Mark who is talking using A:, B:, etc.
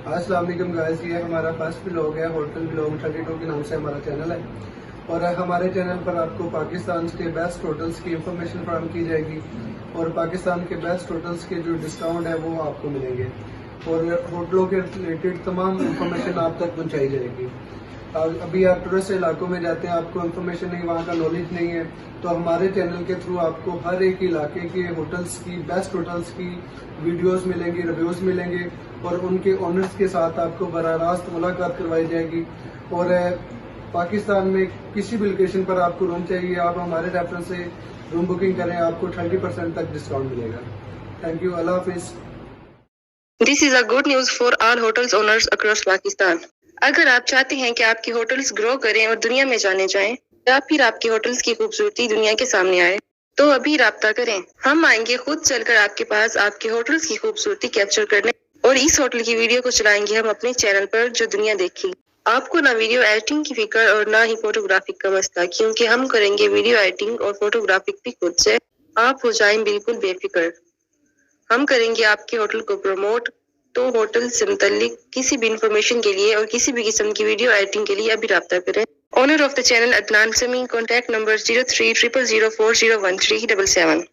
A: अस्सलाम वालेकुम गाइस, ये हमारा फर्स्ट व्लॉग है। होटल व्लॉग 32 के नाम से हमारा चैनल है और हमारे चैनल पर आपको पाकिस्तान के बेस्ट होटल्स की इंफॉर्मेशन फराहम की जाएगी और पाकिस्तान के बेस्ट होटल्स के जो डिस्काउंट है वो आपको मिलेंगे और होटलों के रिलेटेड तमाम इंफॉर्मेशन आप तक पहुंचाई जाएगी। अभी आप टूरिस्ट इलाकों में जाते हैं, आपको इन्फॉर्मेशन नहीं, वहाँ का नॉलेज नहीं है, तो हमारे चैनल के थ्रू आपको हर एक इलाके के होटल्स की, बेस्ट होटल्स की वीडियोस मिलेंगी, रिव्यूज मिलेंगे और उनके ओनर्स के साथ आपको बराह रास्त मुलाकात करवाई जाएगी। और पाकिस्तान में किसी भी लोकेशन पर आपको रूम चाहिए, आप हमारे रेफरेंस से रूम बुकिंग करें, आपको 30% तक डिस्काउंट मिलेगा। Thank you, Allah Hafiz.
B: This is a good news for all hotels owners across Pakistan. अगर आप चाहते हैं कि आपके होटल्स ग्रो करें और दुनिया में जाने जाएं, या फिर आपके होटल्स की खूबसूरती दुनिया के सामने आए, तो अभी राब्ता करें। हम आएंगे खुद चलकर आपके पास आपके होटल्स की खूबसूरती कैप्चर करने और इस होटल की वीडियो को चलाएंगे हम अपने चैनल पर जो दुनिया देखेगी। आपको ना वीडियो एडिटिंग की फिक्र और ना ही फोटोग्राफिक का मसला, क्योंकि हम करेंगे वीडियो एडिटिंग और फोटोग्राफिक भी खुद से। आप हो जाएं बिल्कुल बेफिक्र। हम करेंगे आपके होटल को प्रमोट। तो होटल से मुतल्लिक किसी भी इंफॉर्मेशन के लिए और किसी भी किस्म की वीडियो एडिटिंग के लिए अभी राब्ता करें। Owner of the channel Adnan समी, कॉन्टैक्ट नंबर 030004013777।